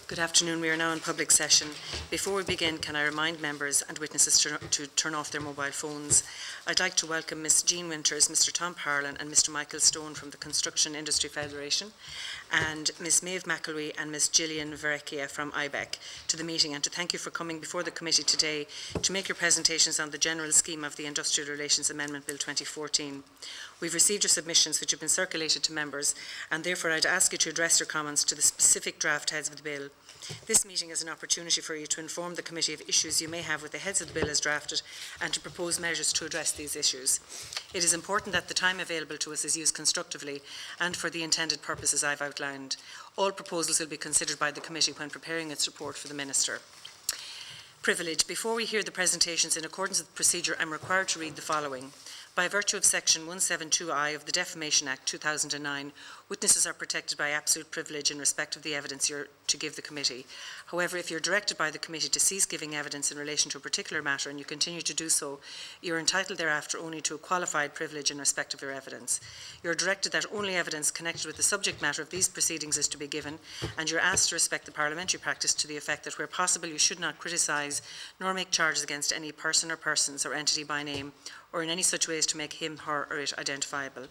Good afternoon. We are now in public session. Before we begin, can I remind members and witnesses to turn off their mobile phones? I'd like to welcome Ms Jean Winters, Mr Tom Parlon and Mr Michael Stone from the Construction Industry Federation, and Ms Maeve McElwee and Ms Gillian Verrecchia from IBEC to the meeting, and to thank you for coming before the committee today to make your presentations on the general scheme of the Industrial Relations Amendment Bill 2014. We've received your submissions which have been circulated to members, and therefore I'd ask you to address your comments to the specific draft heads of the bill. This meeting is an opportunity for you to inform the committee of issues you may have with the heads of the bill as drafted and to propose measures to address these issues. It is important that the time available to us is used constructively and for the intended purposes I've outlined. All proposals will be considered by the committee when preparing its report for the Minister. Privilege. Before we hear the presentations, in accordance with procedure, I'm required to read the following. By virtue of Section 172I of the Defamation Act 2009, witnesses are protected by absolute privilege in respect of the evidence you're to give the committee. However, if you're directed by the committee to cease giving evidence in relation to a particular matter and you continue to do so, you're entitled thereafter only to a qualified privilege in respect of your evidence. You're directed that only evidence connected with the subject matter of these proceedings is to be given, and you're asked to respect the parliamentary practice to the effect that where possible you should not criticise nor make charges against any person or persons or entity by name or in any such way as to make him, her or it identifiable.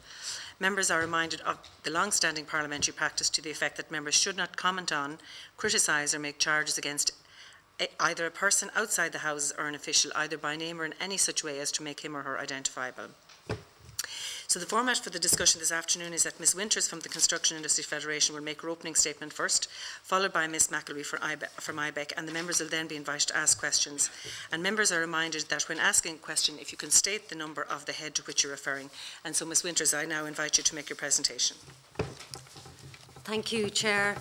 Members are reminded of the long-standing parliamentary practice to the effect that members should not comment on, criticise or make charges against either a person outside the Houses or an official, either by name or in any such way as to make him or her identifiable. So the format for the discussion this afternoon is that Ms Winters from the Construction Industry Federation will make her opening statement first, followed by Ms McElwee from IBEC, and the members will then be invited to ask questions. And members are reminded that when asking a question, if you can state the number of the head to which you're referring. And so Ms Winters, I now invite you to make your presentation. Thank you, Chair.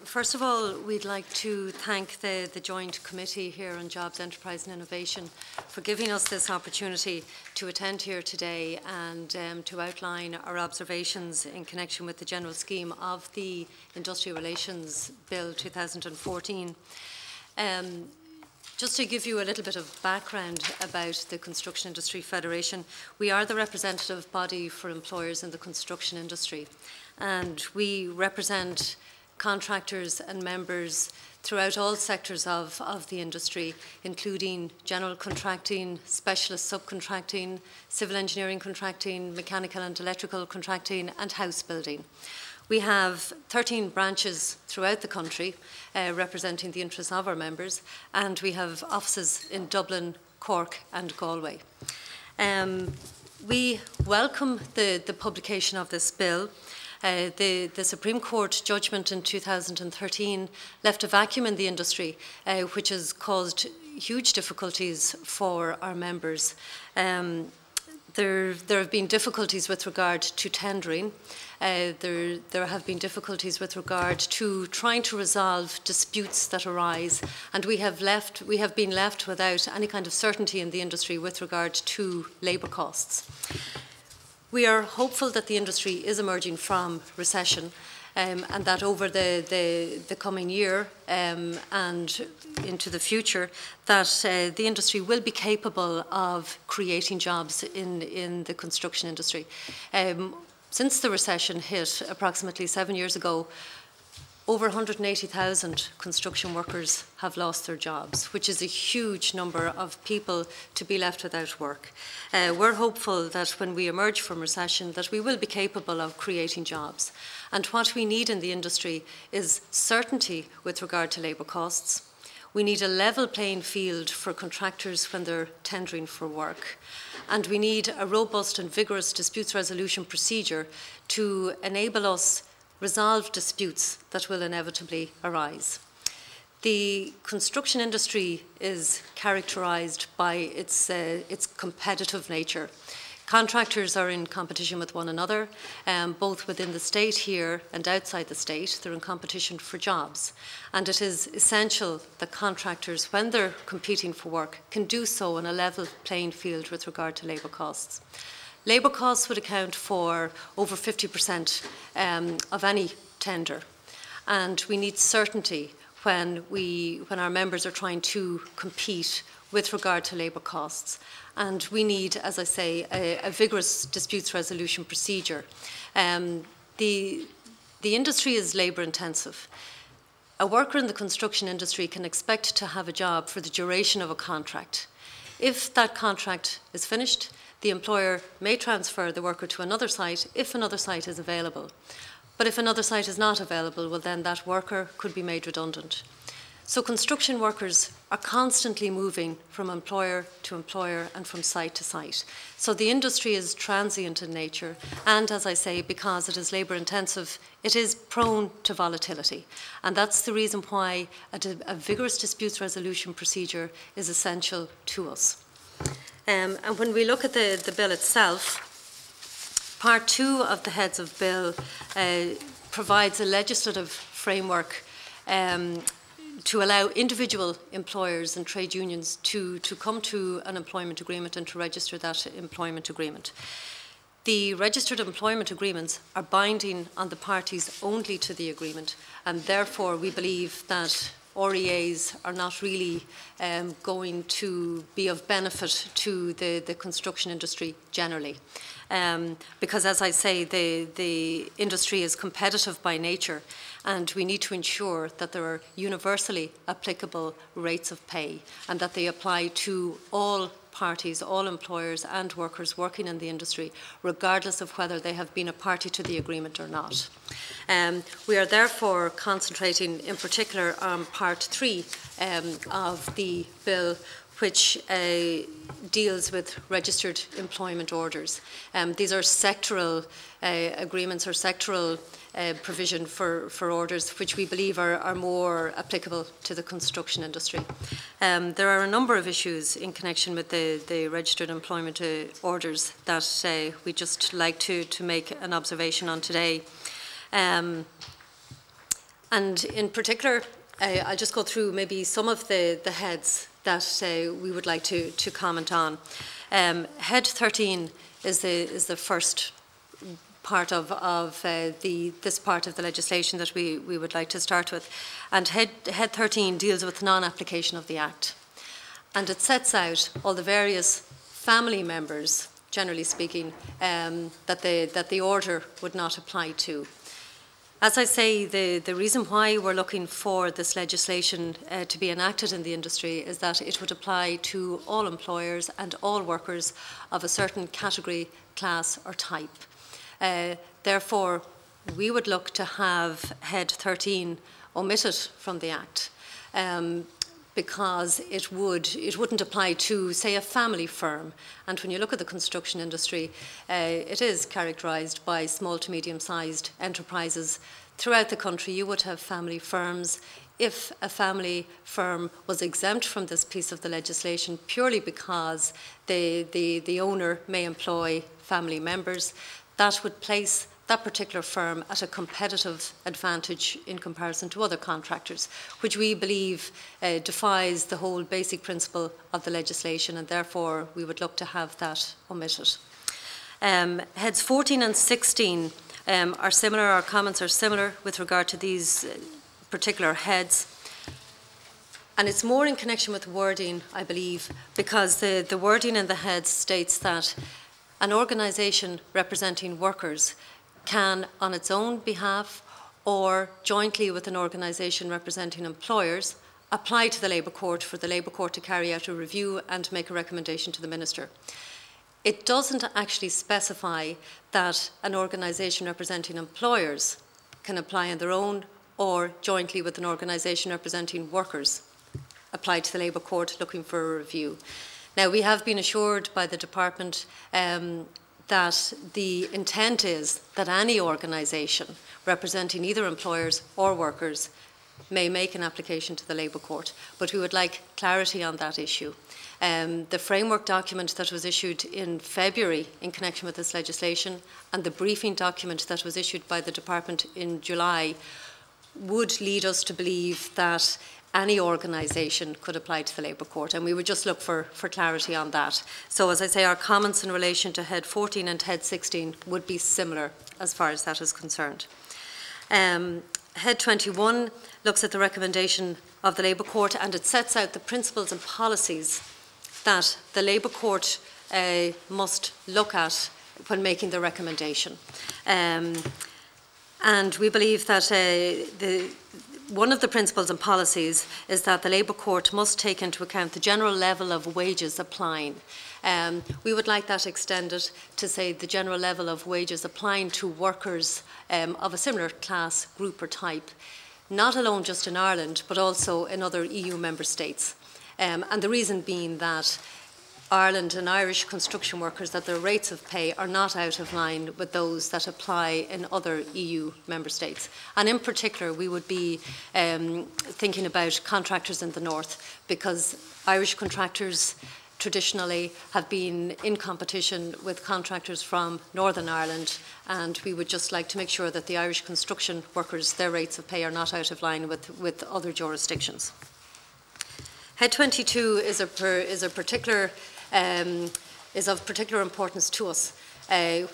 First of all, we'd like to thank the Joint Committee here on Jobs, Enterprise and Innovation for giving us this opportunity to attend here today and to outline our observations in connection with the general scheme of the Industrial Relations Bill 2014. Just to give you a little bit of background about the Construction Industry Federation, we are the representative body for employers in the construction industry, and we represent contractors and members throughout all sectors of the industry, including general contracting, specialist subcontracting, civil engineering contracting, mechanical and electrical contracting, and house building. We have 13 branches throughout the country representing the interests of our members, and we have offices in Dublin, Cork and Galway. We welcome the publication of this bill. The Supreme Court judgment in 2013 left a vacuum in the industry, which has caused huge difficulties for our members. There have been difficulties with regard to tendering. There have been difficulties with regard to trying to resolve disputes that arise, and we have been left without any kind of certainty in the industry with regard to labour costs. We are hopeful that the industry is emerging from recession, and that over the coming year and into the future, that the industry will be capable of creating jobs in the construction industry. Since the recession hit approximately 7 years ago, over 180,000 construction workers have lost their jobs, which is a huge number of people to be left without work. We're hopeful that when we emerge from recession, that we will be capable of creating jobs. And what we need in the industry is certainty with regard to labour costs. We need a level playing field for contractors when they're tendering for work. And we need a robust and vigorous disputes resolution procedure to enable us resolve disputes that will inevitably arise. The construction industry is characterised by its competitive nature. Contractors are in competition with one another, both within the state here and outside the state. They're in competition for jobs. And it is essential that contractors, when they're competing for work, can do so on a level playing field with regard to labour costs. Labour costs would account for over 50% of any tender, and we need certainty when our members are trying to compete with regard to labour costs. And we need, as I say, a vigorous disputes resolution procedure. The industry is labour intensive. a worker in the construction industry can expect to have a job for the duration of a contract. If that contract is finished, the employer may transfer the worker to another site if another site is available. But if another site is not available, well, then that worker could be made redundant. So construction workers are constantly moving from employer to employer and from site to site. So the industry is transient in nature, and as I say, because it is labour intensive, it is prone to volatility. And that's the reason why a vigorous disputes resolution procedure is essential to us. And when we look at the bill itself, Part 2 of the Heads of Bill provides a legislative framework to allow individual employers and trade unions to come to an employment agreement and to register that employment agreement. The registered employment agreements are binding on the parties only to the agreement, and therefore we believe that REAs are not really going to be of benefit to the construction industry generally. Because, as I say, the industry is competitive by nature, and we need to ensure that there are universally applicable rates of pay and that they apply to all parties, all employers and workers working in the industry, regardless of whether they have been a party to the agreement or not. We are therefore concentrating in particular on Part 3 of the bill, which deals with registered employment orders. These are sectoral agreements or sectoral provision for orders, which we believe are more applicable to the construction industry. There are a number of issues in connection with the registered employment orders that we just like to make an observation on today. And in particular, I'll just go through maybe some of the heads that we would like to comment on. Head 13 is the first part of this part of the legislation that we would like to start with. And Head 13 deals with non-application of the Act. And it sets out all the various family members, generally speaking, that the order would not apply to. As I say, the reason why we're looking for this legislation to be enacted in the industry is that it would apply to all employers and all workers of a certain category, class or type. Therefore, we would look to have Head 13 omitted from the Act because it wouldn't apply to, say, a family firm. And when you look at the construction industry, it is characterised by small to medium-sized enterprises. Throughout the country, you would have family firms. If a family firm was exempt from this piece of the legislation purely because the owner may employ family members, that would place that particular firm at a competitive advantage in comparison to other contractors, which we believe defies the whole basic principle of the legislation, and therefore we would look to have that omitted. Heads 14 and 16 are similar, our comments are similar with regard to these particular heads. And it's more in connection with wording, I believe, because the wording in the heads states that an organisation representing workers can, on its own behalf or jointly with an organisation representing employers, apply to the Labour Court for the Labour Court to carry out a review and make a recommendation to the Minister. It doesn't actually specify that an organisation representing employers can apply on their own or jointly with an organisation representing workers apply to the Labour Court looking for a review. Now, we have been assured by the Department that the intent is that any organisation representing either employers or workers may make an application to the Labour Court, but we would like clarity on that issue. The framework document that was issued in February in connection with this legislation and the briefing document that was issued by the Department in July would lead us to believe that any organisation could apply to the Labour Court, and we would just look for clarity on that. So, as I say, our comments in relation to Head 14 and Head 16 would be similar as far as that is concerned. Head 21 looks at the recommendation of the Labour Court, and it sets out the principles and policies that the Labour Court must look at when making the recommendation. And we believe that one of the principles and policies is that the Labour Court must take into account the general level of wages applying. We would like that extended to say the general level of wages applying to workers of a similar class, group or type, not alone just in Ireland, but also in other EU member states. And the reason being that Ireland and Irish construction workers, that their rates of pay are not out of line with those that apply in other EU member states. And in particular, we would be thinking about contractors in the north, because Irish contractors traditionally have been in competition with contractors from Northern Ireland, and we would just like to make sure that the Irish construction workers, their rates of pay are not out of line with other jurisdictions. Head 22 is of particular importance to us,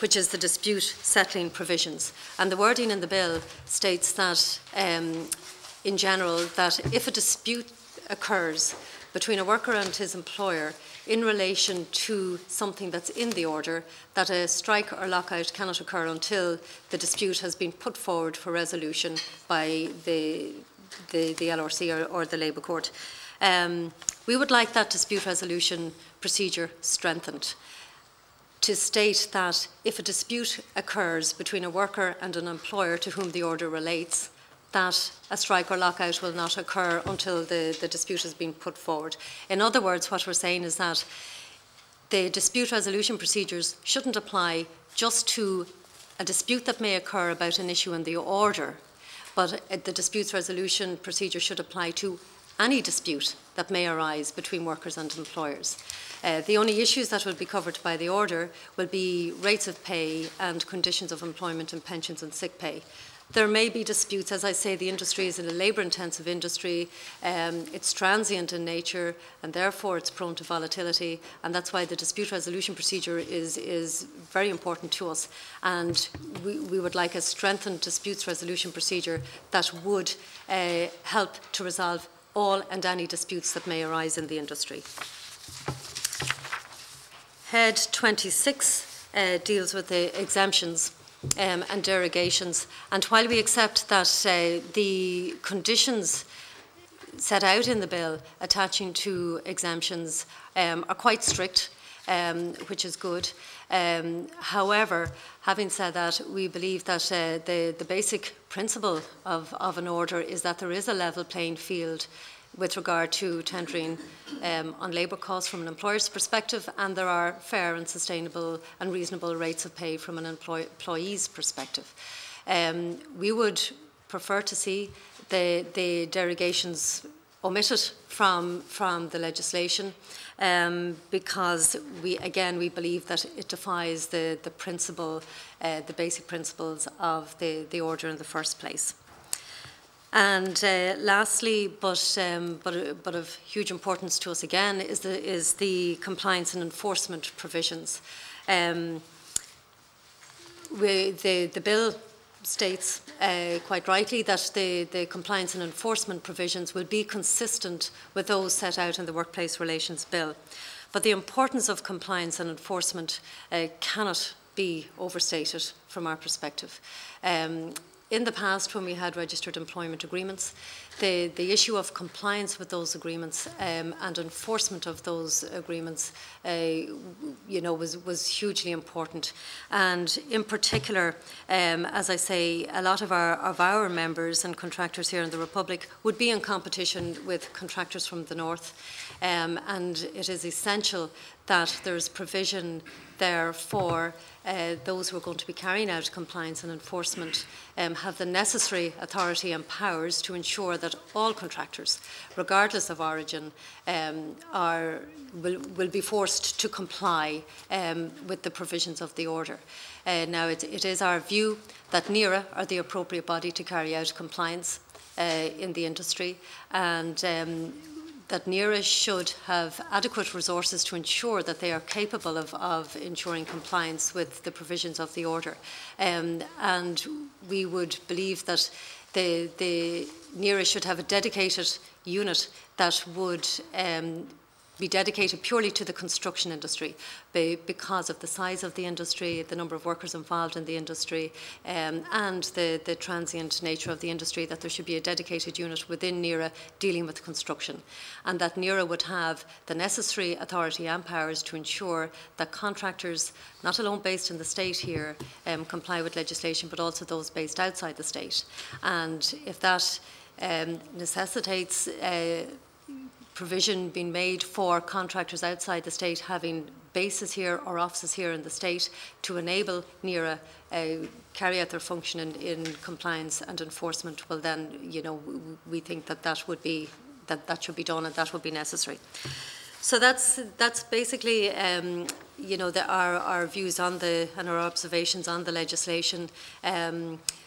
which is the dispute settling provisions. And the wording in the bill states that, in general, that if a dispute occurs between a worker and his employer in relation to something that's in the order, that a strike or lockout cannot occur until the dispute has been put forward for resolution by the LRC or the Labour Court. We would like that dispute resolution procedure strengthened to state that if a dispute occurs between a worker and an employer to whom the order relates, that a strike or lockout will not occur until the dispute has been put forward. In other words, what we're saying is that the dispute resolution procedures shouldn't apply just to a dispute that may occur about an issue in the order, but the disputes resolution procedure should apply to any dispute that may arise between workers and employers. The only issues that will be covered by the order will be rates of pay and conditions of employment and pensions and sick pay. There may be disputes. As I say, the industry is a labour-intensive industry. It's transient in nature, and therefore it's prone to volatility, and that's why the dispute resolution procedure is very important to us. And we would like a strengthened disputes resolution procedure that would help to resolve all and any disputes that may arise in the industry. Head 26 deals with the exemptions and derogations. And while we accept that the conditions set out in the bill attaching to exemptions are quite strict, which is good. However, having said that, we believe that the basic principle of an order is that there is a level playing field with regard to tendering on labour costs from an employer's perspective, and there are fair and sustainable and reasonable rates of pay from an employee's perspective. We would prefer to see the derogations omitted from the legislation, because we believe that it defies the principle, the basic principles of the order in the first place. And lastly, but of huge importance to us again, is the compliance and enforcement provisions. The bill states quite rightly that the compliance and enforcement provisions will be consistent with those set out in the Workplace Relations Bill. But the importance of compliance and enforcement cannot be overstated from our perspective. In the past, when we had registered employment agreements, the issue of compliance with those agreements and enforcement of those agreements, was hugely important. And in particular, as I say, a lot of our members and contractors here in the Republic would be in competition with contractors from the north, and it is essential that there is provision there for those who are going to be carrying out compliance and enforcement have the necessary authority and powers to ensure that all contractors, regardless of origin, will be forced to comply with the provisions of the order. Now, it is our view that NERA are the appropriate body to carry out compliance in the industry, and that NERA should have adequate resources to ensure that they are capable of ensuring compliance with the provisions of the order. And we would believe that the NERA should have a dedicated unit that would be dedicated purely to the construction industry because of the size of the industry, the number of workers involved in the industry, and the transient nature of the industry, that there should be a dedicated unit within NERA dealing with construction, and that NERA would have the necessary authority and powers to ensure that contractors, not alone based in the state here, comply with legislation, but also those based outside the state. And if that necessitates provision being made for contractors outside the state having bases here or offices here in the state to enable NERA carry out their function in compliance and enforcement, well then, we think that should be done, and that would be necessary. So that's basically our views on and our observations on the legislation.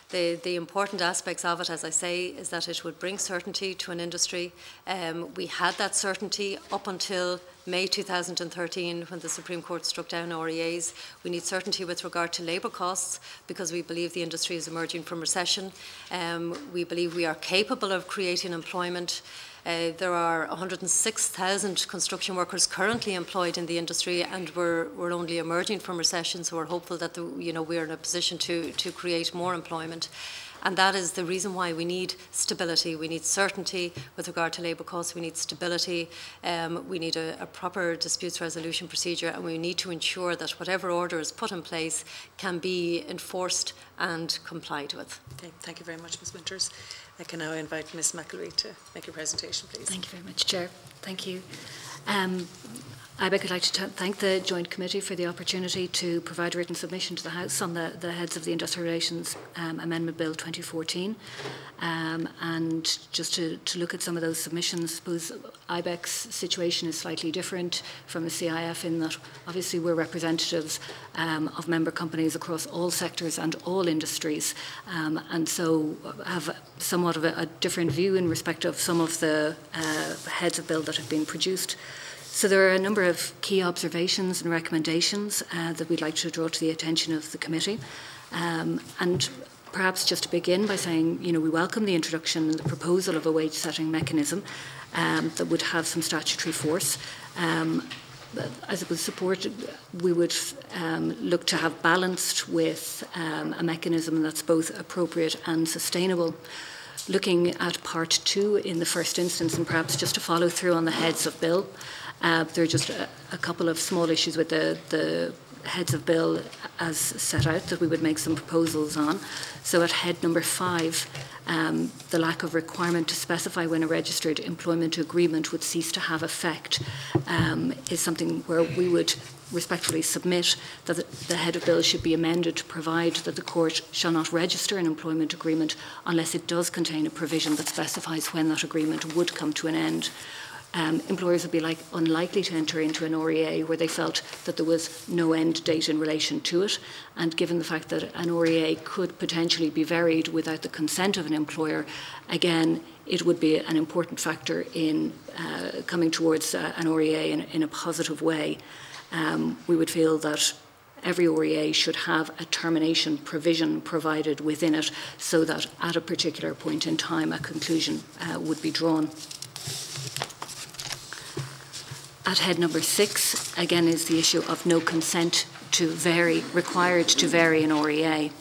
The important aspects of it, as I say, is that it would bring certainty to an industry. We had that certainty up until May 2013 when the Supreme Court struck down REAs. We need certainty with regard to labour costs because we believe the industry is emerging from recession. We believe we are capable of creating employment. There are 106,000 construction workers currently employed in the industry, and we're only emerging from recession, so we're hopeful that we're in a position to create more employment. And that is the reason why we need stability. We need certainty with regard to labour costs. We need stability. We need a proper disputes resolution procedure, and we need to ensure that whatever order is put in place can be enforced and complied with. Okay, thank you very much, Ms. Winters. I can now invite Ms. McElwee to make a presentation, please. Thank you very much, Chair. Thank you. IBEC would like to thank the Joint Committee for the opportunity to provide a written submission to the House on the Heads of the Industrial Relations Amendment Bill 2014. And just to look at some of those submissions, I suppose IBEC's situation is slightly different from the CIF in that obviously we're representatives of member companies across all sectors and all industries, and so have somewhat of a different view in respect of some of the heads of bill that have been produced. So there are a number of key observations and recommendations that we'd like to draw to the attention of the committee. And perhaps just to begin by saying, we welcome the introduction and the proposal of a wage setting mechanism that would have some statutory force. I suppose we would look to have balanced with a mechanism that's both appropriate and sustainable. Looking at part 2 in the first instance, and perhaps just to follow through on the heads of bill, there are just a couple of small issues with the heads of bill as set out that we would make some proposals on. So at head number 5, the lack of requirement to specify when a registered employment agreement would cease to have effect is something where we would respectfully submit that the head of bill should be amended to provide that the court shall not register an employment agreement unless it does contain a provision that specifies when that agreement would come to an end. Employers would be unlikely to enter into an REA where they felt that there was no end date in relation to it, and given the fact that an REA could potentially be varied without the consent of an employer, again, it would be an important factor in coming towards an REA in a positive way. We would feel that every REA should have a termination provision provided within it so that at a particular point in time a conclusion would be drawn. At head number 6, again, is the issue of no consent to vary, required to vary an REA.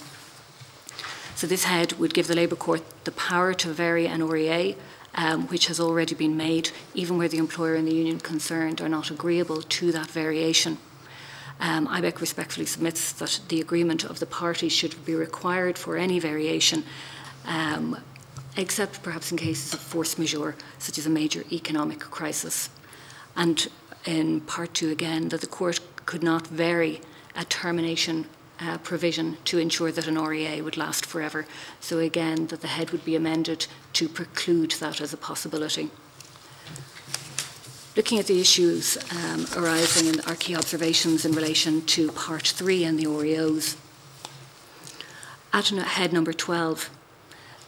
So this head would give the Labour Court the power to vary an REA, which has already been made, even where the employer and the union concerned are not agreeable to that variation. IBEC respectfully submits that the agreement of the parties should be required for any variation, except perhaps in cases of force majeure, such as a major economic crisis. And in part 2 again, that the court could not vary a termination provision to ensure that an REA would last forever. So again, that the head would be amended to preclude that as a possibility. Looking at the issues arising in our key observations in relation to part 3 and the REOs, at head number 12,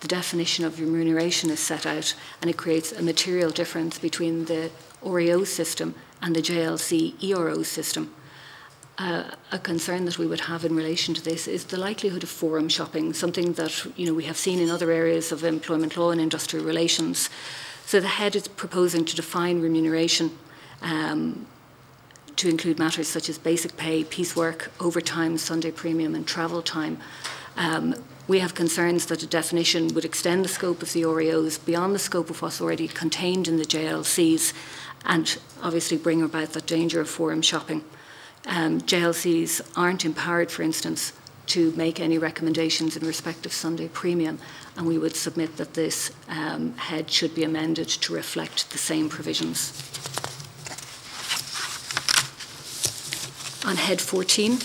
the definition of remuneration is set out, and it creates a material difference between the REO system and the JLC ERO system. A concern that we would have in relation to this is the likelihood of forum shopping, something that we have seen in other areas of employment law and industrial relations. So the head is proposing to define remuneration to include matters such as basic pay, piecework, overtime, Sunday premium and travel time. We have concerns that a definition would extend the scope of the REOs beyond the scope of what's already contained in the JLCs and obviously bring about that danger of forum shopping. JLCs aren't empowered, for instance, to make any recommendations in respect of Sunday premium, and we would submit that this head should be amended to reflect the same provisions. On head 14,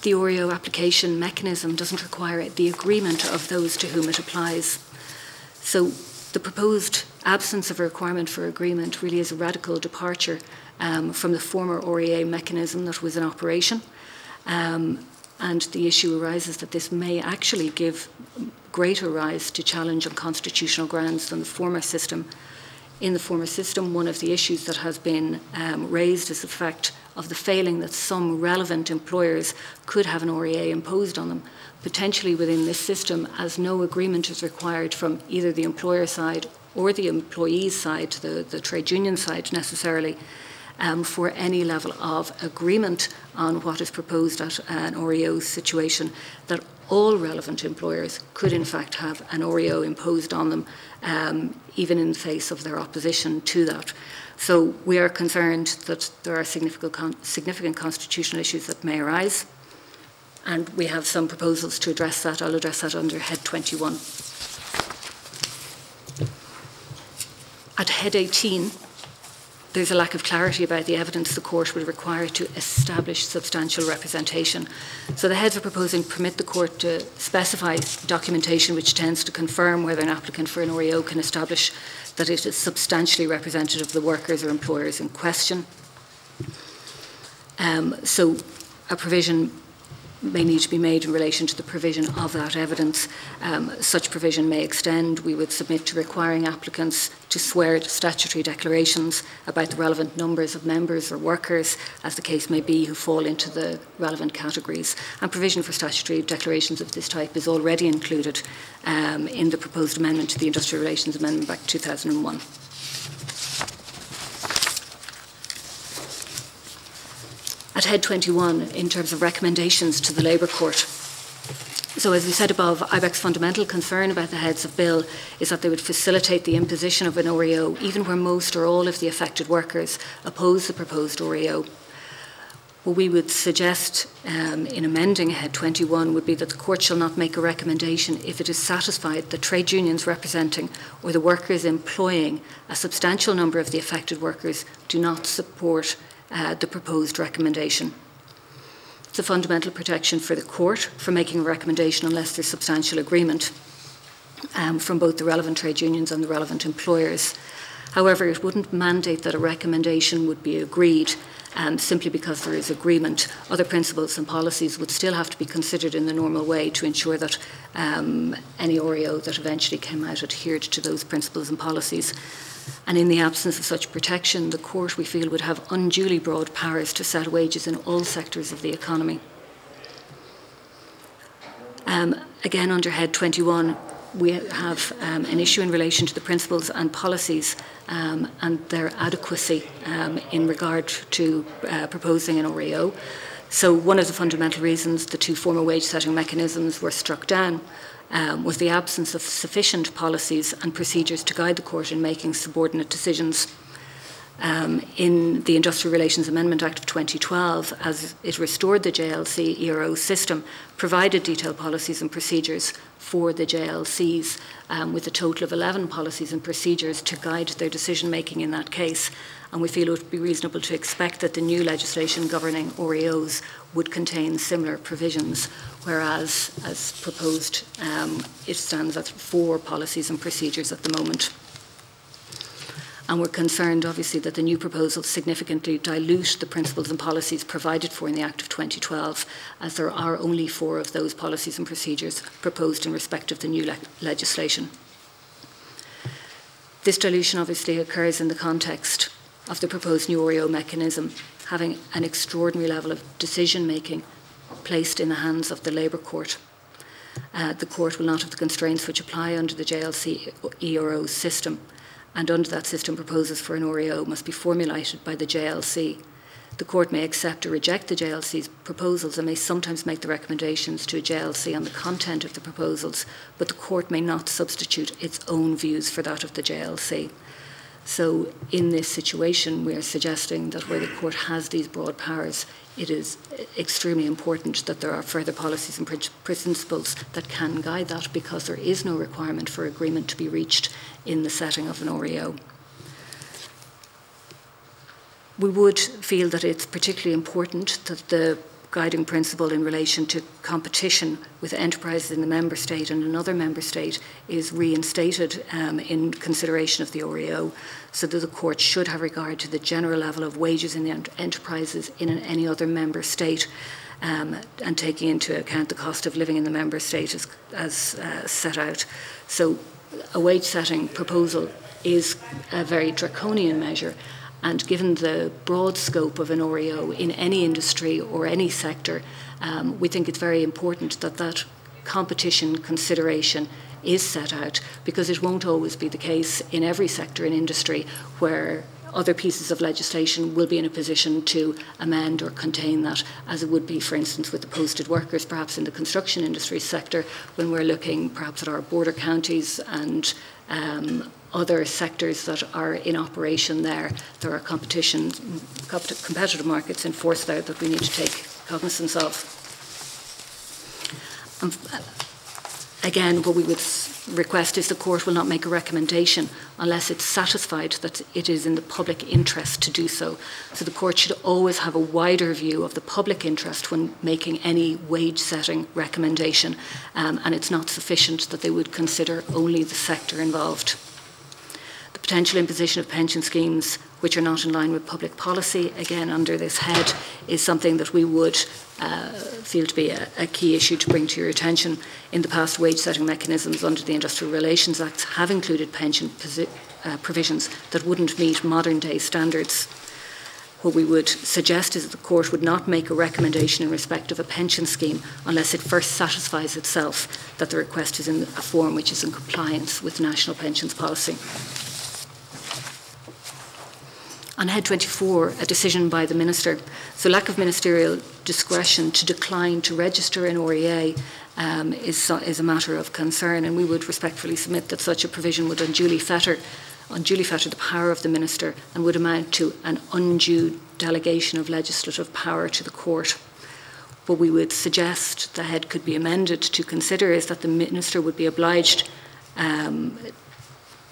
the OREO application mechanism doesn't require the agreement of those to whom it applies. So the proposed absence of a requirement for agreement really is a radical departure from the former OREA mechanism that was in operation. And the issue arises that this may actually give greater rise to challenge on constitutional grounds than the former system. In the former system, one of the issues that has been raised is the fact of the failing that some relevant employers could have an REA imposed on them, potentially within this system, as no agreement is required from either the employer side or the employee's side, the trade union side necessarily, for any level of agreement on what is proposed at an REO situation, that all relevant employers could in fact have an REO imposed on them, even in the face of their opposition to that. So we are concerned that there are significant constitutional issues that may arise, and we have some proposals to address that. I'll address that under head 21. At head 18, there's a lack of clarity about the evidence the court would require to establish substantial representation. So the heads are proposing to permit the court to specify documentation which tends to confirm whether an applicant for an REO can establish that it is substantially representative of the workers or employers in question. So a provision may need to be made in relation to the provision of that evidence. Such provision may extend, we would submit, to requiring applicants to swear to statutory declarations about the relevant numbers of members or workers, as the case may be, who fall into the relevant categories. And provision for statutory declarations of this type is already included in the proposed amendment to the Industrial Relations Amendment Act 2001. At head 21, in terms of recommendations to the Labour Court. So as we said above, IBEC's fundamental concern about the heads of bill is that they would facilitate the imposition of an REO, even where most or all of the affected workers oppose the proposed REO. What we would suggest in amending head 21 would be that the court shall not make a recommendation if it is satisfied that trade unions representing or the workers employing a substantial number of the affected workers do not support the proposed recommendation. It's a fundamental protection for the court for making a recommendation unless there's substantial agreement from both the relevant trade unions and the relevant employers. However, it wouldn't mandate that a recommendation would be agreed simply because there is agreement. Other principles and policies would still have to be considered in the normal way to ensure that any REO that eventually came out adhered to those principles and policies. And in the absence of such protection, the court, we feel, would have unduly broad powers to set wages in all sectors of the economy. Again, under head 21, we have an issue in relation to the principles and policies and their adequacy in regard to proposing an REO. So one of the fundamental reasons the two former wage setting mechanisms were struck down was the absence of sufficient policies and procedures to guide the court in making subordinate decisions. In the Industrial Relations Amendment Act of 2012, as it restored the JLC ERO system, provided detailed policies and procedures for the JLCs with a total of 11 policies and procedures to guide their decision making in that case. And we feel it would be reasonable to expect that the new legislation governing REOs would contain similar provisions, whereas, as proposed, it stands at 4 policies and procedures at the moment. And we're concerned, obviously, that the new proposals significantly dilute the principles and policies provided for in the Act of 2012, as there are only 4 of those policies and procedures proposed in respect of the new legislation. This dilution obviously occurs in the context of the proposed new REO mechanism having an extraordinary level of decision-making placed in the hands of the Labour Court. The court will not have the constraints which apply under the JLC ERO system, and under that system proposals for an REO must be formulated by the JLC. The court may accept or reject the JLC's proposals and may sometimes make the recommendations to a JLC on the content of the proposals, but the court may not substitute its own views for that of the JLC. So in this situation, we are suggesting that where the court has these broad powers, it is extremely important that there are further policies and principles that can guide that, because there is no requirement for agreement to be reached in the setting of an REO. We would feel that it's particularly important that the guiding principle in relation to competition with enterprises in the member state and another member state is reinstated in consideration of the REO, so that the court should have regard to the general level of wages in the enterprises in any other member state, and taking into account the cost of living in the member state as set out. So a wage setting proposal is a very draconian measure. And given the broad scope of an REO in any industry or any sector, we think it's very important that that competition consideration is set out, because it won't always be the case in every sector and industry where other pieces of legislation will be in a position to amend or contain that, as it would be, for instance, with the posted workers, perhaps in the construction industry sector, when we're looking perhaps at our border counties and other sectors that are in operation there. There are competitive markets in force there that we need to take cognizance of. Again, what we would request is the court will not make a recommendation unless it's satisfied that it is in the public interest to do so. So the court should always have a wider view of the public interest when making any wage setting recommendation, and it's not sufficient that they would consider only the sector involved. The potential imposition of pension schemes which are not in line with public policy, again under this head, is something that we would feel to be a key issue to bring to your attention. In the past, wage setting mechanisms under the Industrial Relations Act have included pension provisions that wouldn't meet modern day standards. What we would suggest is that the court would not make a recommendation in respect of a pension scheme unless it first satisfies itself that the request is in a form which is in compliance with national pensions policy. On Head 24, a decision by the Minister. So lack of ministerial discretion to decline to register an REA is a matter of concern, and we would respectfully submit that such a provision would unduly fetter the power of the Minister and would amount to an undue delegation of legislative power to the court. What we would suggest the Head could be amended to consider is that the Minister would be obliged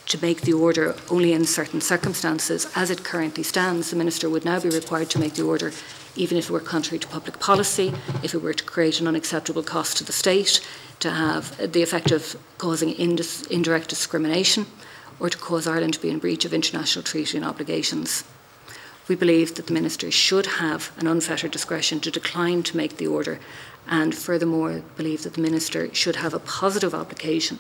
to make the order only in certain circumstances. As it currently stands, the Minister would now be required to make the order even if it were contrary to public policy, if it were to create an unacceptable cost to the state, to have the effect of causing indirect discrimination, or to cause Ireland to be in breach of international treaty and obligations. We believe that the Minister should have an unfettered discretion to decline to make the order, and furthermore believe that the Minister should have a positive obligation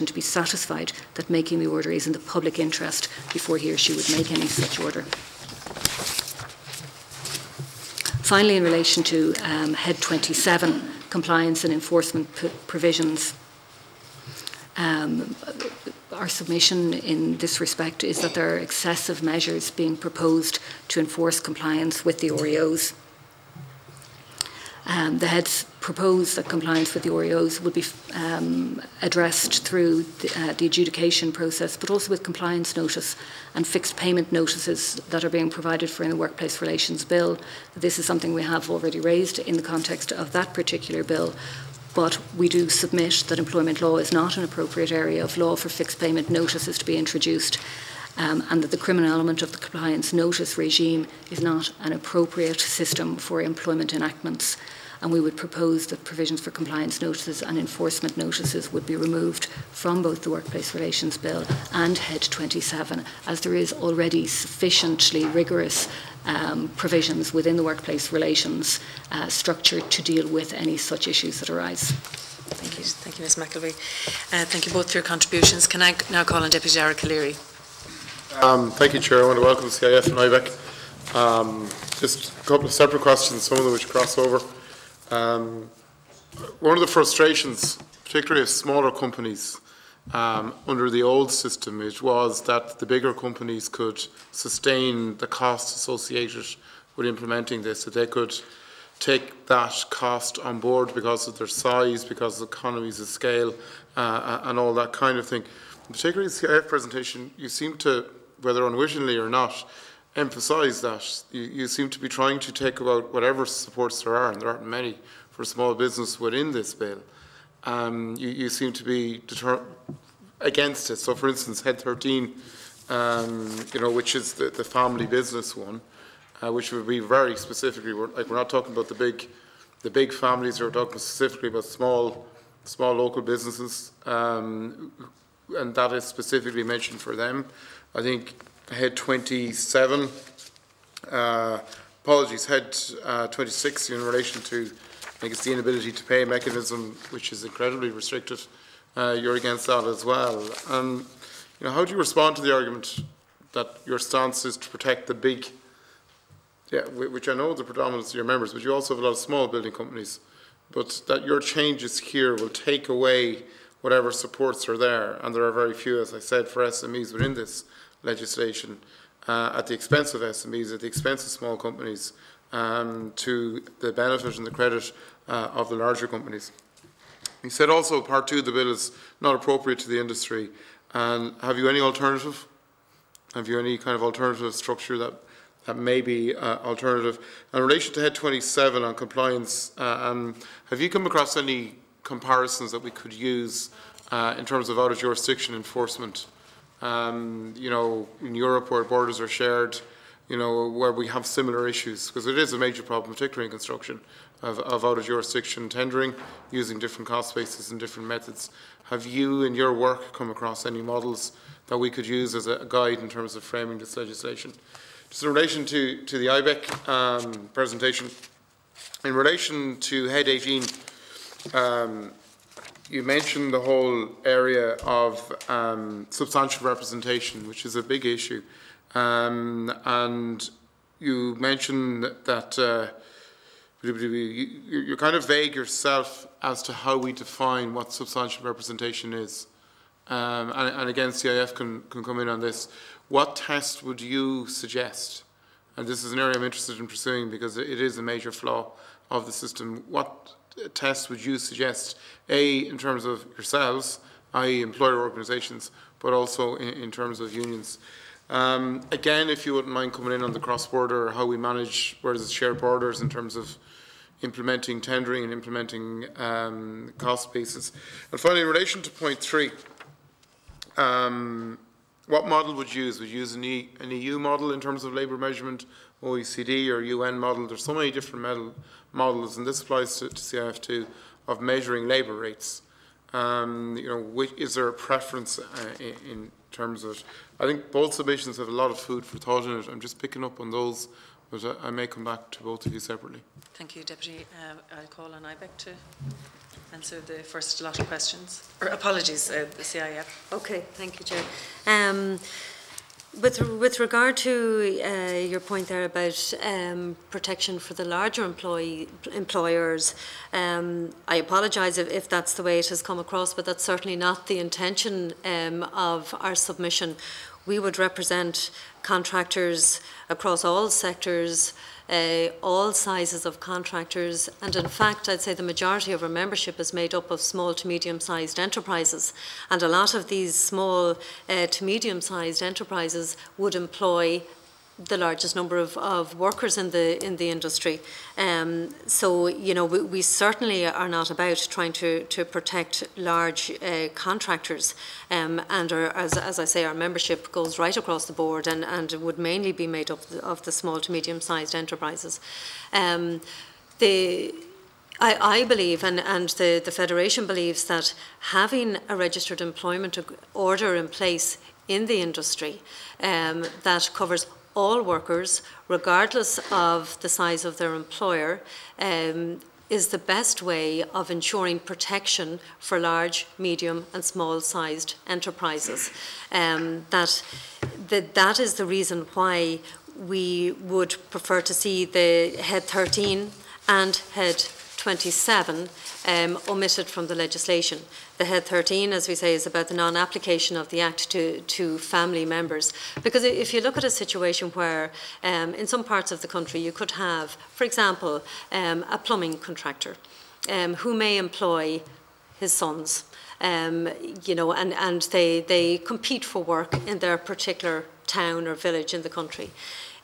to be satisfied that making the order is in the public interest before he or she would make any such order. Finally, in relation to Head 27, compliance and enforcement provisions, our submission in this respect is that there are excessive measures being proposed to enforce compliance with the REOs. The Heads propose that compliance with the REOs would be addressed through the adjudication process, but also with compliance notice and fixed payment notices that are being provided for in the Workplace Relations Bill. This is something we have already raised in the context of that particular bill, but we do submit that employment law is not an appropriate area of law for fixed payment notices to be introduced, and that the criminal element of the compliance notice regime is not an appropriate system for employment enactments. And we would propose that provisions for compliance notices and enforcement notices would be removed from both the Workplace Relations Bill and Head 27, as there is already sufficiently rigorous provisions within the workplace relations structure to deal with any such issues that arise. Thank you. Thank you, Ms McElvey. Thank you both for your contributions. Can I now call on Deputy Darragh Calleary? Thank you, Chair. I want to welcome the CIF and IBEC. Just a couple of separate questions, some of them which cross over. One of the frustrations, particularly of smaller companies, under the old system, it was that the bigger companies could sustain the costs associated with implementing this, that they could take that cost on board because of their size, because of economies of scale, and all that kind of thing. Particularly the CIF presentation, you seem to, whether unwittingly or not, emphasise that. You seem to be trying to take about whatever supports there are, and there aren't many, for small business within this bill. You seem to be against it. So, for instance, Head 13, which is the family business one, which would be very specifically, we're not talking about the big families. We're talking specifically about small local businesses, and that is specifically mentioned for them. I think Head 27, Head 26 in relation to, I think it's the inability to pay mechanism, which is incredibly restrictive. You're against that as well. And how do you respond to the argument that your stance is to protect the big, which I know the predominance of your members, but you also have a lot of small building companies, but that your changes here will take away whatever supports are there, and there are very few, as I said, for SMEs within this legislation, at the expense of SMEs, at the expense of small companies, to the benefit and the credit of the larger companies. He said also part 2 of the bill is not appropriate to the industry. And have you any alternative? Have you any kind of alternative structure that may be alternative? In relation to Head 27 on compliance, have you come across any comparisons that we could use in terms of out of jurisdiction enforcement? In Europe where borders are shared, where we have similar issues, because it is a major problem, particularly in construction, of out of jurisdiction tendering, using different cost bases and different methods. Have you in your work come across any models that we could use as a guide in terms of framing this legislation? Just in relation to the IBEC presentation, in relation to Head 18, you mentioned the whole area of substantial representation, which is a big issue. And you mentioned that you're kind of vague yourself as to how we define what substantial representation is. And again, CIF can come in on this. What test would you suggest? And this is an area I'm interested in pursuing because it is a major flaw of the system. What test would you suggest, A, in terms of yourselves, i.e. employer organisations, but also in terms of unions? Again, if you wouldn't mind coming in on the cross-border, how we manage, where there's shared borders in terms of implementing tendering and implementing cost bases. And finally, in relation to point 3, what model would you use? Would you use an EU model in terms of labour measurement, OECD or UN model? There's so many different models, and this applies to CIF too, of measuring labour rates. Is there a preference in terms of, I think both submissions have a lot of food for thought in it. I'm just picking up on those, but I may come back to both of you separately. Thank you, Deputy. I'll call on IBEC to answer the first lot of questions. Or apologies, the CIF. Okay, thank you, Chair. With regard to your point there about protection for the larger employers, I apologise if that's the way it has come across, but that's certainly not the intention of our submission. We would represent contractors across all sectors, all sizes of contractors, and in fact I'd say the majority of our membership is made up of small to medium-sized enterprises, and a lot of these small to medium-sized enterprises would employ the largest number of workers in the industry. So we certainly are not about trying to protect large contractors, and as I say, our membership goes right across the board and would mainly be made up of the small to medium-sized enterprises. I believe, and the Federation believes, that having a registered employment order in place in the industry that covers all workers, regardless of the size of their employer, is the best way of ensuring protection for large, medium and small-sized enterprises. That is the reason why we would prefer to see the Head 13 and Head 27 omitted from the legislation. The Head 13, as we say, is about the non-application of the Act to family members. Because if you look at a situation where in some parts of the country you could have, for example, a plumbing contractor who may employ his sons, you know, and they compete for work in their particular town or village in the country.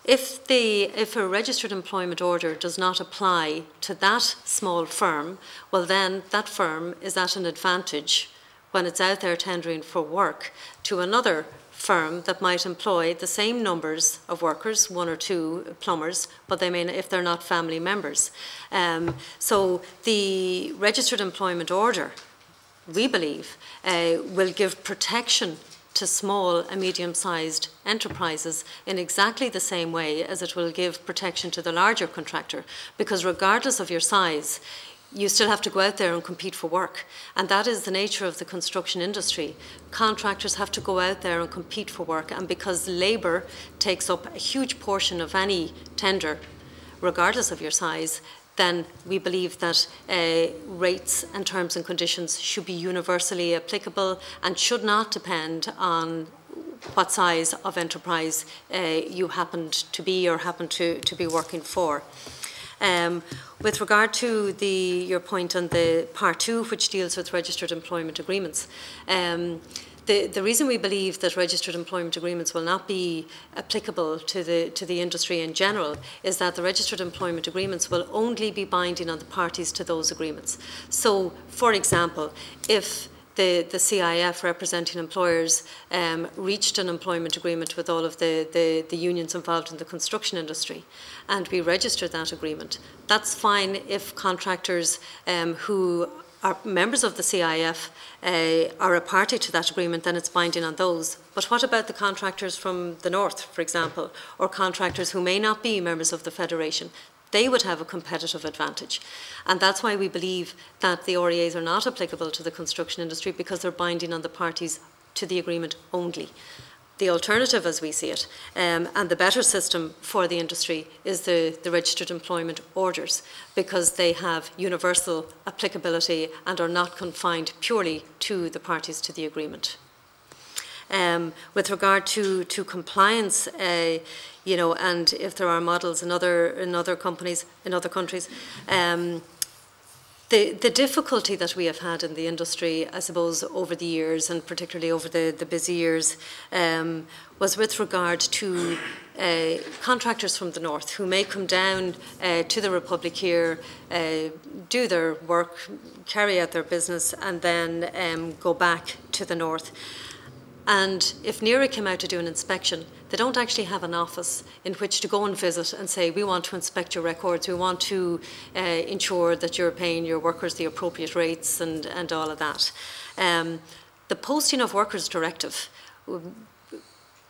If a registered employment order does not apply to that small firm, well then that firm is at an advantage when it's out there tendering for work to another firm that might employ the same numbers of workers, 1 or 2 plumbers, but they may, if they're not family members. So the registered employment order, we believe, will give protection to small and medium-sized enterprises in exactly the same way as it will give protection to the larger contractor, because regardless of your size, you still have to go out there and compete for work. And that is the nature of the construction industry. Contractors have to go out there and compete for work, and because labour takes up a huge portion of any tender, regardless of your size, then we believe that rates and terms and conditions should be universally applicable and should not depend on what size of enterprise you happened to be or happen to be working for. With regard to your point on the Part 2, which deals with registered employment agreements, the reason we believe that registered employment agreements will not be applicable to the industry in general is that the registered employment agreements will only be binding on the parties to those agreements. So, for example, if the CIF representing employers reached an employment agreement with all of the unions involved in the construction industry, and we registered that agreement, that's fine if contractors who are members of the CIF are a party to that agreement, then it's binding on those. But what about the contractors from the north, for example, or contractors who may not be members of the Federation? They would have a competitive advantage. And that's why we believe that the REAs are not applicable to the construction industry, because they're binding on the parties to the agreement only. The alternative, as we see it, and the better system for the industry is the registered employment orders, because they have universal applicability and are not confined purely to the parties to the agreement. With regard to compliance, you know, and if there are models in other companies, in other countries, the difficulty that we have had in the industry, I suppose, over the years, and particularly over the busy years, was with regard to contractors from the north who may come down to the Republic here, do their work, carry out their business, and then go back to the north. And if NERA came out to do an inspection, they don't actually have an office in which to go and visit and say, we want to inspect your records, we want to ensure that you're paying your workers the appropriate rates and all of that. The Posting of Workers Directive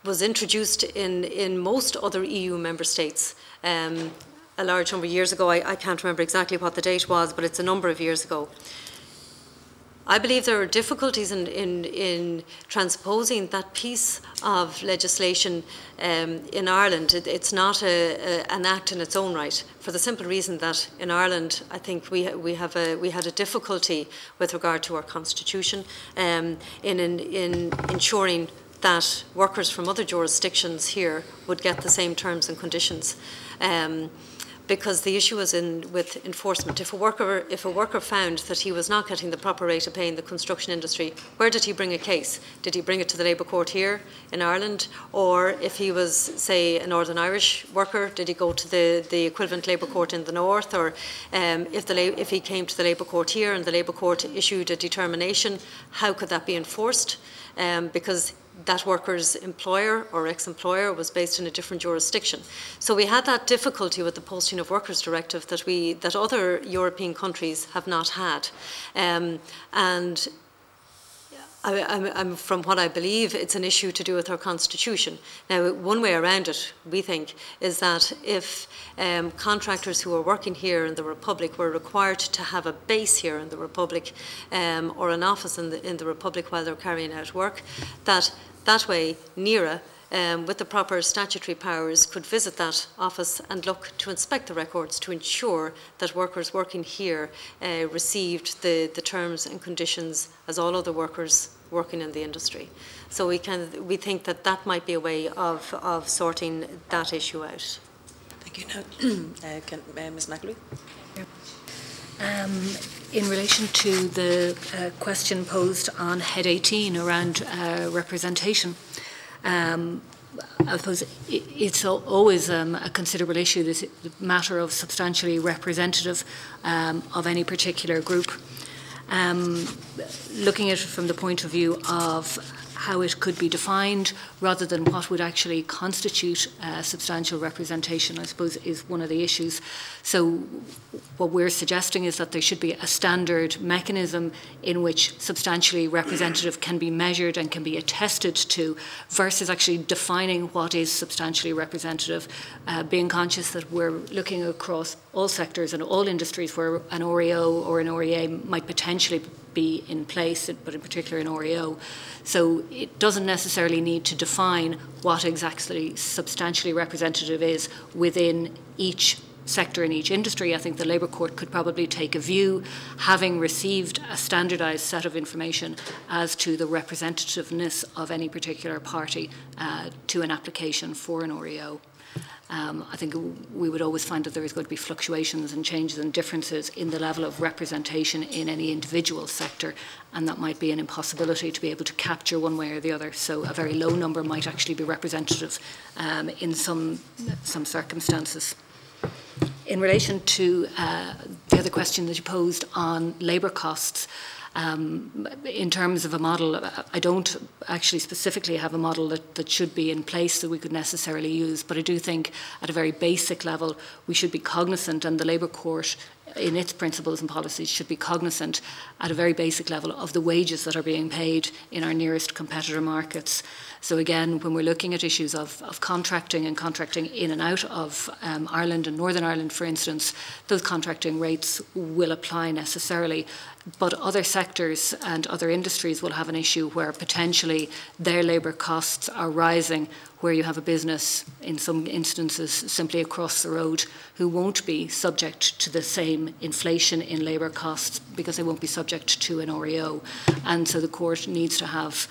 was introduced in most other EU member states a large number of years ago. I can't remember exactly what the date was, but it's a number of years ago. I believe there are difficulties in transposing that piece of legislation in Ireland. It's not an act in its own right, for the simple reason that in Ireland, I think we had a difficulty with regard to our constitution in ensuring that workers from other jurisdictions here would get the same terms and conditions. Because the issue is with enforcement. If a worker found that he was not getting the proper rate of pay in the construction industry, where did he bring a case? Did he bring it to the Labour Court here in Ireland? Or if he was, say, a Northern Irish worker, did he go to the equivalent Labour Court in the north? Or if he came to the Labour Court here and the Labour Court issued a determination, how could that be enforced? Because that worker's employer or ex-employer was based in a different jurisdiction. So we had that difficulty with the Posting of Workers Directive that other European countries have not had. And from what I believe, it's an issue to do with our constitution. Now, one way around it, we think, is that if contractors who are working here in the Republic were required to have a base here in the Republic or an office in the Republic while they're carrying out work, that way NERA with the proper statutory powers, could visit that office and look to inspect the records to ensure that workers working here received the terms and conditions as all other workers working in the industry. So we think that that might be a way of sorting that issue out. Thank you. Now, Ms. McAlewy. In relation to the question posed on Head 18 around representation, I suppose it's always a considerable issue, this matter of substantially representative of any particular group. Looking at it from the point of view of how it could be defined rather than what would actually constitute substantial representation, I suppose, is one of the issues. So what we're suggesting is that there should be a standard mechanism in which substantially representative can be measured and can be attested to, versus actually defining what is substantially representative, being conscious that we're looking across all sectors and all industries where an REO or an REA might potentially be in place, but in particular in REO. So it doesn't necessarily need to define what exactly substantially representative is within each sector in each industry. I think the Labour Court could probably take a view, having received a standardised set of information as to the representativeness of any particular party to an application for an REO. I think we would always find that there is going to be fluctuations and changes and differences in the level of representation in any individual sector, and that might be an impossibility to be able to capture one way or the other. So a very low number might actually be representative in some circumstances. In relation to the other question that you posed on labour costs, in terms of a model, I don't actually specifically have a model that should be in place that we could necessarily use, but I do think at a very basic level we should be cognizant, and the Labour Court in its principles and policies should be cognizant at a very basic level of the wages that are being paid in our nearest competitor markets. So again, when we're looking at issues of contracting and contracting in and out of Ireland and Northern Ireland, for instance, those contracting rates will apply necessarily. But other sectors and other industries will have an issue where potentially their labour costs are rising, where you have a business, in some instances, simply across the road, who won't be subject to the same inflation in labour costs because they won't be subject to an REO. And so the court needs to have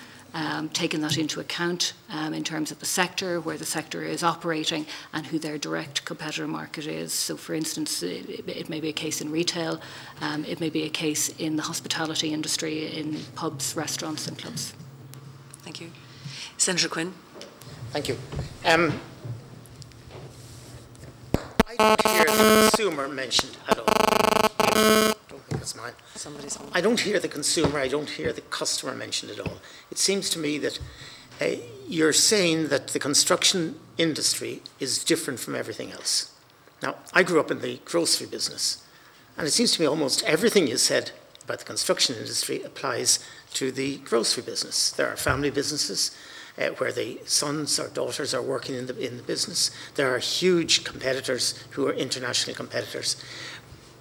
taken that into account in terms of the sector, where the sector is operating and who their direct competitor market is. So for instance, it may be a case in retail, it may be a case in the hospitality industry, in pubs, restaurants and clubs. Thank you. Senator Quinn. Thank you. I don't hear the consumer mentioned at all. I don't think it's mine. Somebody's home. I don't hear the consumer, I don't hear the customer mentioned at all. It seems to me that you're saying that the construction industry is different from everything else. Now, I grew up in the grocery business, and it seems to me almost everything you said about the construction industry applies to the grocery business. There are family businesses where the sons or daughters are working in the business. There are huge competitors who are international competitors.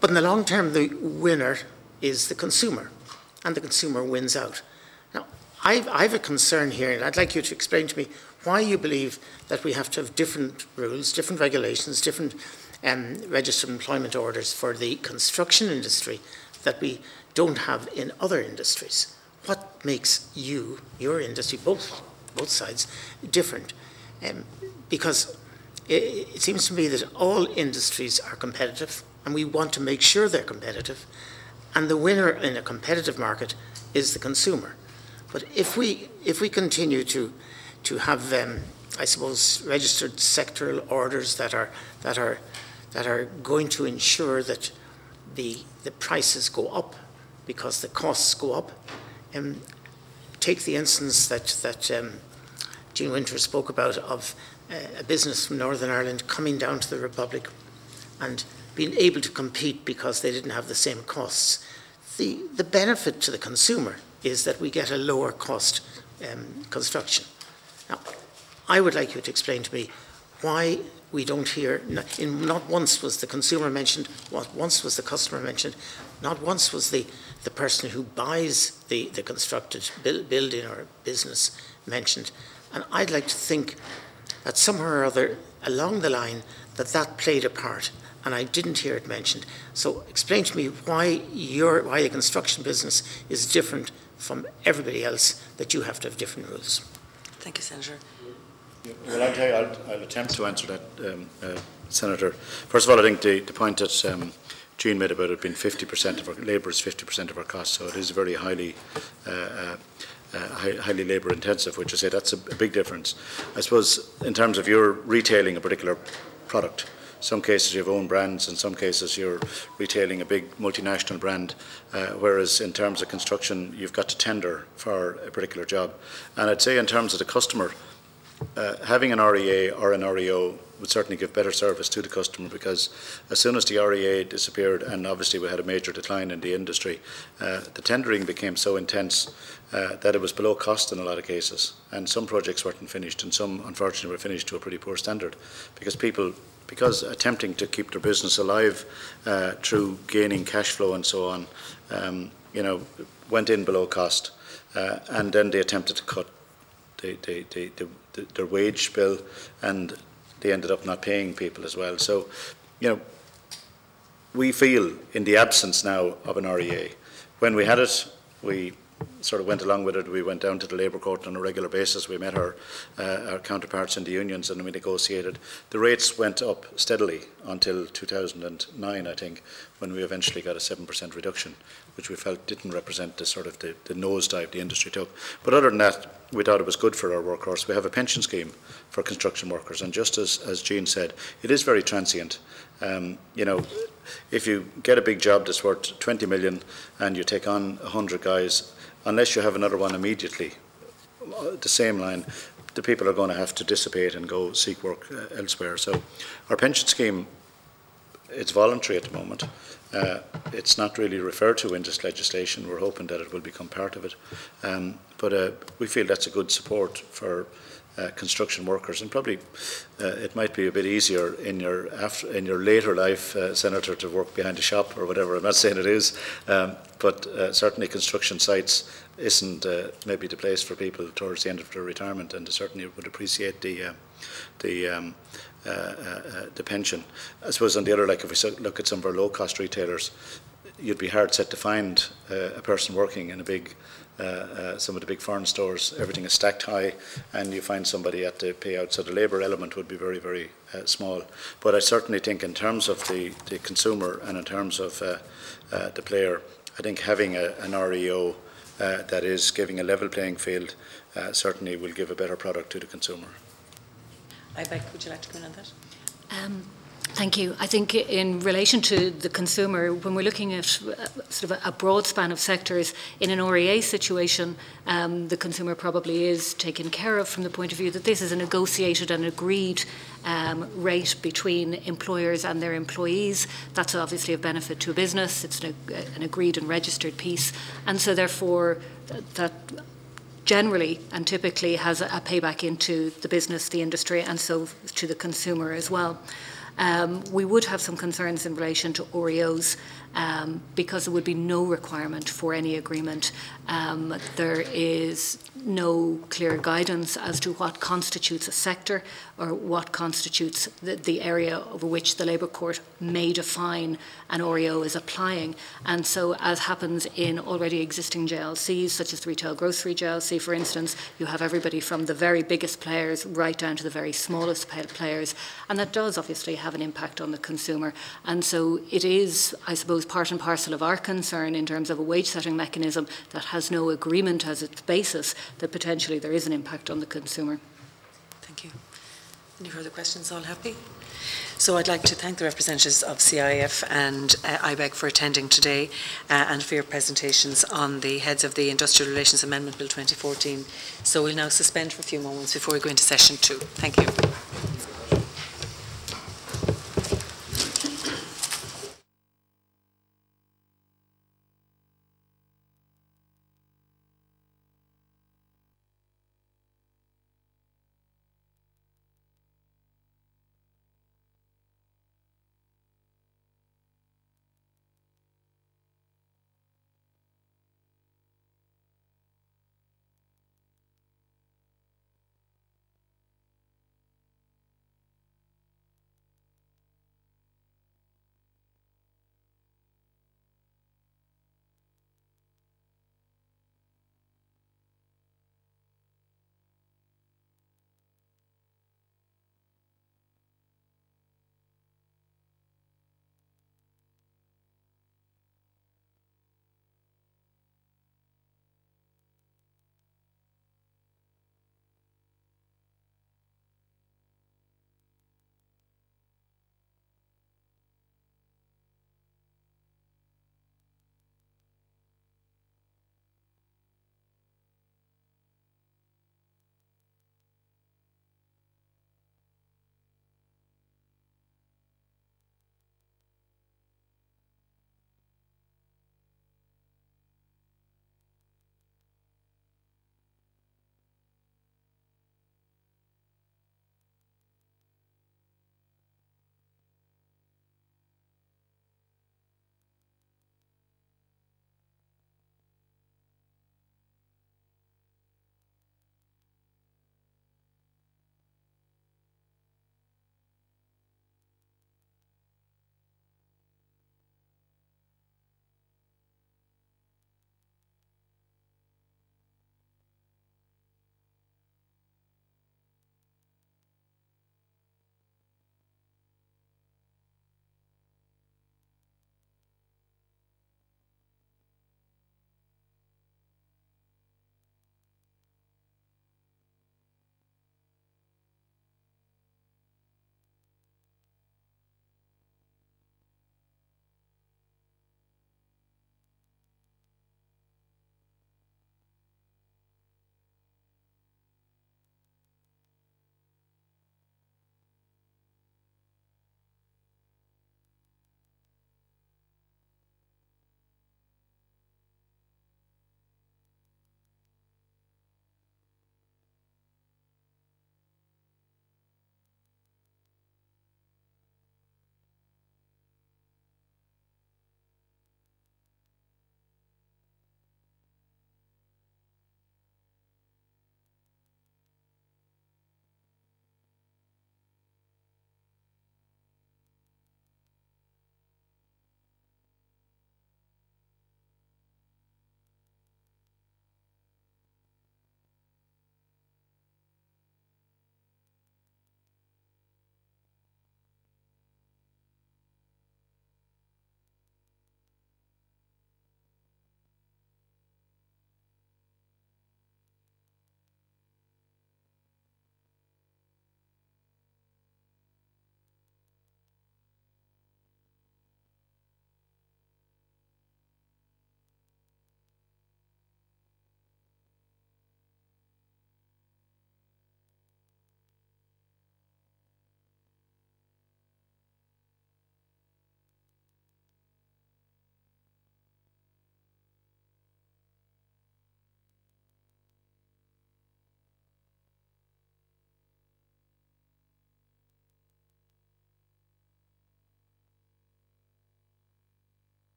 But in the long term, the winner is the consumer, and the consumer wins out. Now, I've a concern here, and I'd like you to explain to me why you believe that we have to have different rules, different regulations, different registered employment orders for the construction industry that we don't have in other industries. What makes your industry, both sides, different? Because it seems to me that all industries are competitive, and we want to make sure they're competitive, and the winner in a competitive market is the consumer. But if we continue to have, I suppose, registered sectoral orders that are going to ensure that the prices go up because the costs go up, take the instance that Jean Winter spoke about of a business from Northern Ireland coming down to the Republic and being able to compete because they didn't have the same costs. The benefit to the consumer is that we get a lower cost construction. Now, I would like you to explain to me why we don't hear, not once was the consumer mentioned, not once was the customer mentioned, not once was the person who buys the constructed building or business mentioned. And I'd like to think that somewhere or other along the line that played a part, and I didn't hear it mentioned. So explain to me why the construction business is different from everybody else, that you have to have different rules. Thank you, Senator. Well, I'll attempt to answer that, Senator. First of all, I think the point that Jean made about it being 50% of our labour is 50% of our costs, so it is very highly labour intensive, which I say that's a big difference. I suppose in terms of your retailing a particular product, some cases you have own brands, in some cases you're retailing a big multinational brand, whereas in terms of construction you've got to tender for a particular job. And I'd say in terms of the customer, having an REA or an REO would certainly give better service to the customer, because as soon as the REA disappeared, and obviously we had a major decline in the industry, the tendering became so intense that it was below cost in a lot of cases, and some projects weren't finished, and some unfortunately were finished to a pretty poor standard, because attempting to keep their business alive through gaining cash flow and so on, went in below cost, and then they attempted to cut their wage bill, and they ended up not paying people as well. So, we feel in the absence now of an REA. When we had it, we sort of went along with it. We went down to the Labour Court on a regular basis. We met our counterparts in the unions and we negotiated. The rates went up steadily until 2009, I think, when we eventually got a 7% reduction, which we felt didn't represent the sort of the nosedive the industry took. But other than that, we thought it was good for our workforce. We have a pension scheme for construction workers, and just as Jean said, it is very transient. If you get a big job that's worth 20 million and you take on 100 guys, unless you have another one immediately, the same line, the people are going to have to dissipate and go seek work elsewhere. So our pension scheme, it's voluntary at the moment. It's not really referred to in this legislation. We're hoping that it will become part of it. But we feel that's a good support for construction workers, and probably it might be a bit easier in your later life, Senator, to work behind a shop or whatever. I'm not saying it is, but certainly construction sites isn't maybe the place for people towards the end of their retirement, and they certainly would appreciate the pension. I suppose on the other, like if we look at some of our low-cost retailers, you'd be hard set to find a person working in a big some of the big foreign stores. Everything is stacked high, and you find somebody at the payout, so the labour element would be very, very small. But I certainly think in terms of the consumer and in terms of the player, I think having an REO that is giving a level playing field certainly will give a better product to the consumer. IBEC, would you like to comment on that? Thank you. I think in relation to the consumer, when we're looking at sort of a broad span of sectors, in an REA situation, the consumer probably is taken care of from the point of view that this is a negotiated and agreed rate between employers and their employees. That's obviously of benefit to a business. It's an agreed and registered piece. And so therefore, that generally and typically has a payback into the business, the industry, and so to the consumer as well. We would have some concerns in relation to REOs because there would be no requirement for any agreement. There is no clear guidance as to what constitutes a sector or what constitutes the area over which the Labour Court may define an REO as applying. And so, as happens in already existing JLCs, such as the Retail Grocery JLC, for instance, you have everybody from the very biggest players right down to the very smallest players. And that does obviously have an impact on the consumer. And so it is, I suppose, part and parcel of our concern in terms of a wage setting mechanism that has no agreement as its basis, that potentially there is an impact on the consumer. Thank you. Any further questions? All happy? So I'd like to thank the representatives of CIF and IBEC for attending today and for your presentations on the heads of the Industrial Relations Amendment Bill 2014. So we'll now suspend for a few moments before we go into session 2. Thank you.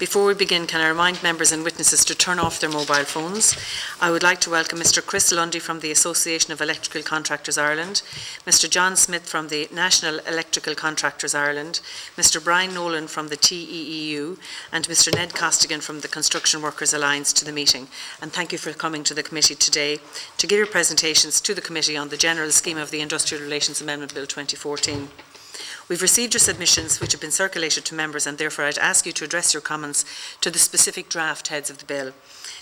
Before we begin, can I remind members and witnesses to turn off their mobile phones? I would like to welcome Mr. Chris Lundy from the Association of Electrical Contractors Ireland, Mr. John Smith from the National Electrical Contractors Ireland, Mr. Brian Nolan from the TEEU, and Mr. Ned Costigan from the Construction Workers Alliance to the meeting. And thank you for coming to the committee today to give your presentations to the committee on the general scheme of the Industrial Relations Amendment Bill 2014. We've received your submissions which have been circulated to members, and therefore I'd ask you to address your comments to the specific draft heads of the bill.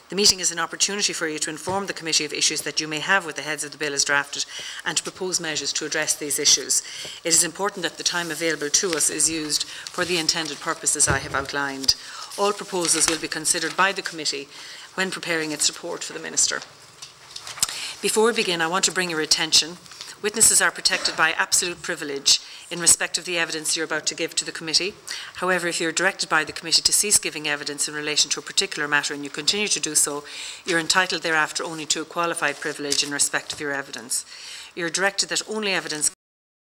The meeting is an opportunity for you to inform the committee of issues that you may have with the heads of the bill as drafted and to propose measures to address these issues. It is important that the time available to us is used for the intended purposes I have outlined. All proposals will be considered by the committee when preparing its report for the Minister. Before we begin, I want to bring your attention. Witnesses are protected by absolute privilege in respect of the evidence you're about to give to the committee. However, if you're directed by the committee to cease giving evidence in relation to a particular matter and you continue to do so, you're entitled thereafter only to a qualified privilege in respect of your evidence. You're directed that only evidence